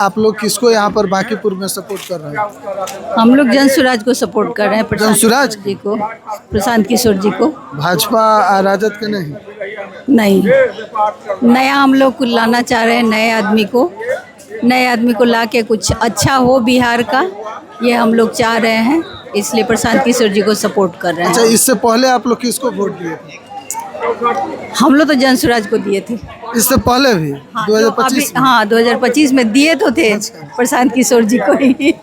आप लोग किसको यहाँ पर बांकीपुर में सपोर्ट कर रहे हैं? हम लोग जनसुराज को सपोर्ट कर रहे हैं। जनसुराज जी को, प्रशांत किशोर जी को। भाजपा राजद के नहीं? नहीं, नया हम लोग को लाना चाह रहे हैं, नए आदमी को ला के कुछ अच्छा हो बिहार का, ये हम लोग चाह रहे हैं, इसलिए प्रशांत किशोर जी को सपोर्ट कर रहे अच्छा, हैं। इससे पहले आप लोग किसको वोट दिए थे? हम लोग तो जनसुराज को दिए थे। इससे पहले भी 2025 में? हाँ, 2025 में दिए तो थे प्रशांत किशोर जी को ही,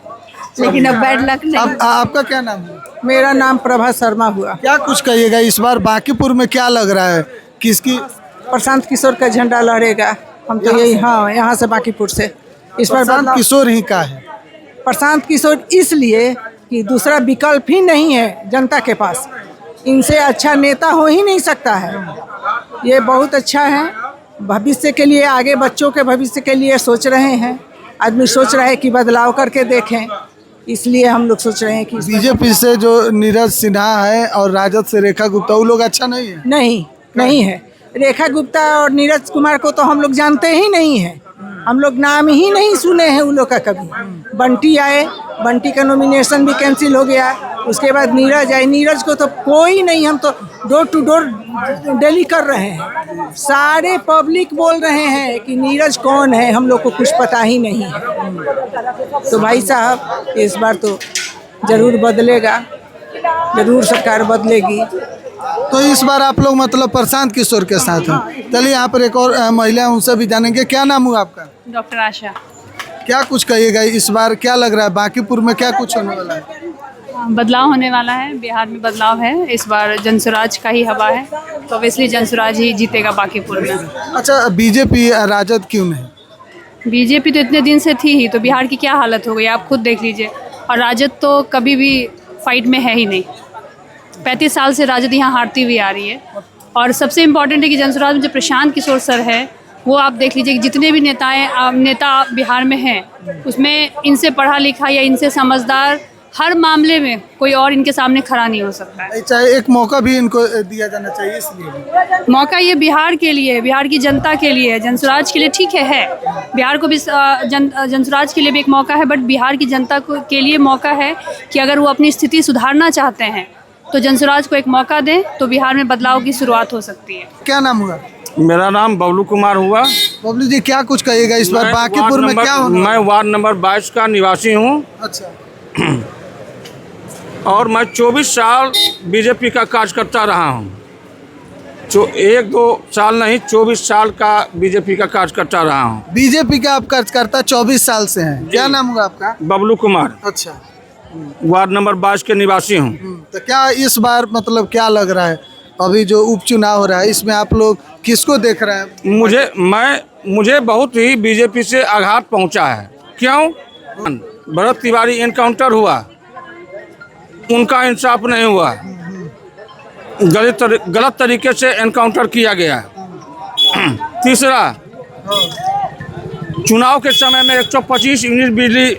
लेकिन अब बैड लक नहीं। अब आपका क्या नाम है? मेरा नाम प्रभा शर्मा हुआ। क्या कुछ कहिएगा इस बार बांकीपुर में, क्या लग रहा है किसकी? प्रशांत किशोर का झंडा लहरेगा। हम तो यही, हाँ, यहाँ से बांकीपुर से इस बार प्रशांत किशोर ही का है। प्रशांत किशोर इसलिए कि दूसरा विकल्प ही नहीं है जनता के पास, इनसे अच्छा नेता हो ही नहीं सकता है। ये बहुत अच्छा है, भविष्य के लिए, आगे बच्चों के भविष्य के लिए सोच रहे हैं। आदमी सोच रहा है कि बदलाव करके देखें, इसलिए हम लोग सोच रहे हैं कि बीजेपी से जो नीरज सिन्हा है और राजद से रेखा गुप्ता, वो लोग अच्छा नहीं है? नहीं है। रेखा गुप्ता और नीरज कुमार को तो हम लोग जानते ही नहीं हैं, हम लोग नाम ही नहीं सुने हैं उन लोग का कभी। बंटी आए, बंटी का नॉमिनेशन भी कैंसिल हो गया। उसके बाद नीरज आए, नीरज को तो कोई नहीं, हम तो डोर टू डोर डेली कर रहे हैं, सारे पब्लिक बोल रहे हैं कि नीरज कौन है, हम लोग को कुछ पता ही नहीं है। तो भाई साहब, इस बार तो जरूर बदलेगा, जरूर सरकार बदलेगी। तो इस बार आप लोग मतलब प्रशांत किशोर के साथ हैं। चलिए यहाँ पर एक और महिला है, उनसे भी जानेंगे। क्या नाम हुआ आपका? डॉक्टर आशा। क्या कुछ कहिएगा इस बार, क्या लग रहा है बांकीपुर में क्या कुछ होने वाला है? बदलाव होने वाला है, बिहार में बदलाव है, इस बार जनसुराज का ही हवा है, तो ऑब्वियसली जनसुराज ही जीतेगा बांकीपुर में। अच्छा, बीजेपी राजद क्यों नहीं? बीजेपी तो इतने दिन से थी ही, तो बिहार की क्या हालत हो गई आप खुद देख लीजिए। और राजद तो कभी भी फाइट में है ही नहीं, 35 साल से राजद यहाँ हारती हुई आ रही है। और सबसे इम्पोर्टेंट है कि जनसुराज में जो प्रशांत किशोर सर है, वो आप देख लीजिए कि जितने भी नेता बिहार में हैं, उसमें इनसे पढ़ा लिखा या इनसे समझदार हर मामले में कोई और इनके सामने खड़ा नहीं हो सकता है। चाहे एक मौका भी इनको दिया जाना चाहिए, इसलिए मौका ये बिहार के लिए, बिहार की जनता के लिए है, जनसुराज के लिए ठीक है बिहार को भी जनसुराज के लिए भी एक मौका है, बट बिहार की जनता को के लिए मौका है कि अगर वो अपनी स्थिति सुधारना चाहते हैं तो जनसुराज को एक मौका दें, तो बिहार में बदलाव की शुरुआत हो सकती है। क्या नाम हुआ? मेरा नाम बबलू कुमार हुआ। बबलू जी, क्या कुछ कहिएगा इस बार बांकीपुर में क्या होना? मैं वार्ड नंबर 22 का निवासी हूँ। अच्छा। और मैं 24 साल बीजेपी का कार्यकर्ता रहा हूँ। 1-2 साल नहीं, 24 साल का बीजेपी का कार्यकर्ता रहा हूँ। बीजेपी का आप कार्यकर्ता 24 साल से हैं? क्या नाम हुआ आपका? बबलू कुमार। अच्छा। वार्ड नंबर 22 के निवासी हूँ। तो क्या इस बार मतलब क्या लग रहा है, अभी जो उपचुनाव हो रहा है, इसमें आप लोग किसको देख रहे हैं? मुझे बहुत ही बीजेपी से आघात पहुँचा है। क्यों? भरत तिवारी एनकाउंटर हुआ, उनका इंसाफ नहीं हुआ, गलत तरीके से एनकाउंटर किया गया। तीसरा, चुनाव के समय में 125 यूनिट बिजली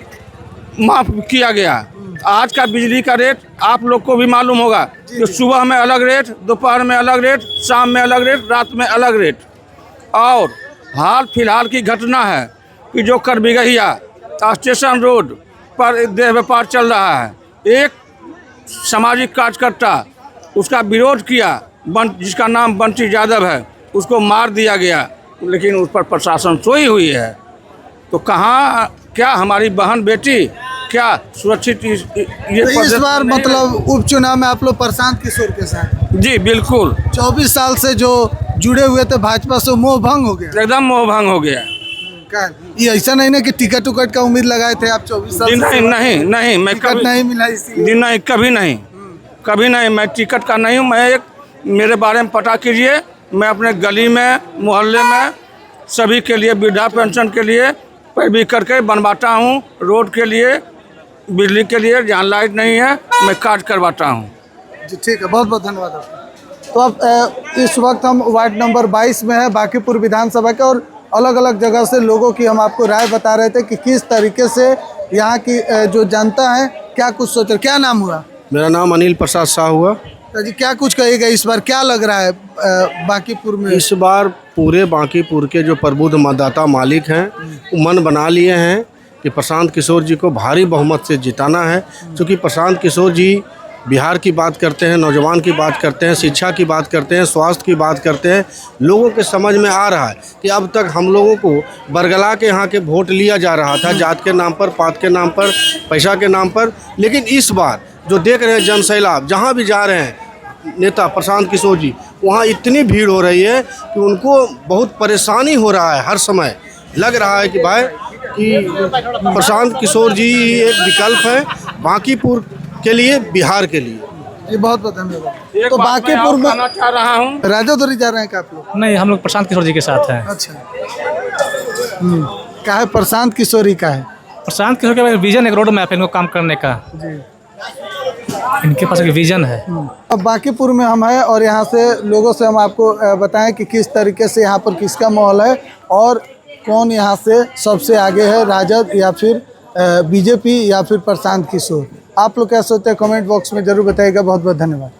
माफ किया गया। आज का बिजली का रेट आप लोग को भी मालूम होगा कि सुबह में अलग रेट, दोपहर में अलग रेट, शाम में अलग रेट, रात में अलग रेट। और हाल फिलहाल की घटना है कि जो करबिगहिया स्टेशन रोड पर देह व्यापार चल रहा है, एक सामाजिक कार्यकर्ता उसका विरोध किया, जिसका नाम बंटी यादव है, उसको मार दिया गया, लेकिन उस पर प्रशासन सोई हुई है। तो कहाँ, क्या हमारी बहन बेटी क्या सुरक्षित ये तो इस बार मतलब उपचुनाव में आप लोग प्रशांत किशोर के साथ? जी बिल्कुल। 24 साल से जो जुड़े हुए थे भाजपा से, मोह भंग हो गया? एकदम मोह भंग हो गया। ये ऐसा नहीं ना कि टिकट उकट का उम्मीद लगाए थे आप 24 साल? नहीं, मैं टिकट नहीं मिला इसलिए? नहीं, कभी नहीं। मैं टिकट का नहीं हूँ। मैं मेरे बारे में पता कीजिए, मैं अपने गली में, मोहल्ले में सभी के लिए वृद्धा पेंशन के लिए पैरवी करके बनवाता हूँ। रोड के लिए, बिजली के लिए, जहाँ लाइट नहीं है मैं कार्ड करवाता हूँ। जी ठीक है, बहुत बहुत धन्यवाद आपका। तो अब इस वक्त हम वार्ड नंबर 22 में है, बांकीपुर विधानसभा के, और अलग अलग जगह से लोगों की हम आपको राय बता रहे थे कि किस तरीके से यहाँ की जो जनता है क्या कुछ सोच रही। क्या नाम हुआ? मेरा नाम अनिल प्रसाद शाह हुआ। जी क्या कुछ कहेगा इस बार, क्या लग रहा है बांकीपुर में? इस बार पूरे बांकीपुर के जो प्रबुद्ध मतदाता मालिक हैं वो मन बना लिए हैं कि प्रशांत किशोर जी को भारी बहुमत से जिताना है, क्योंकि प्रशांत किशोर जी बिहार की बात करते हैं, नौजवान की बात करते हैं, शिक्षा की बात करते हैं, स्वास्थ्य की बात करते हैं। लोगों के समझ में आ रहा है कि अब तक हम लोगों को बरगला के यहाँ के वोट लिया जा रहा था, जात के नाम पर, पात के नाम पर, पैसा के नाम पर। लेकिन इस बार जो देख रहे हैं जन सैलाब, जहाँ भी जा रहे हैं नेता प्रशांत किशोर जी, वहाँ इतनी भीड़ हो रही है कि उनको बहुत परेशानी हो रहा है। हर समय लग रहा है कि भाई कि प्रशांत किशोर जी एक विकल्प है बांकीपुर के लिए, बिहार के लिए। जी बहुत बहुत धन्यवाद। तो बांकीपुर में चाह रहा हूँ, राजोदरी जा रहे हैं क्या आप लोग? नहीं, हम लोग प्रशांत किशोर जी के साथ हैं। अच्छा क्या है प्रशांत किशोरी का है? प्रशांत किशोर का विजन, एक रोड मैप है इनको काम करने का। इनके पास एक विजन है। अब बांकीपुर में हम हैं और यहाँ से लोगों से हम आपको बताएं कि किस तरीके से यहाँ पर किसका माहौल है और कौन यहाँ से सबसे आगे है, राजद या फिर बीजेपी या फिर प्रशांत किशोर। आप लोग क्या सोचते हैं कमेंट बॉक्स में ज़रूर बताइएगा। बहुत बहुत धन्यवाद।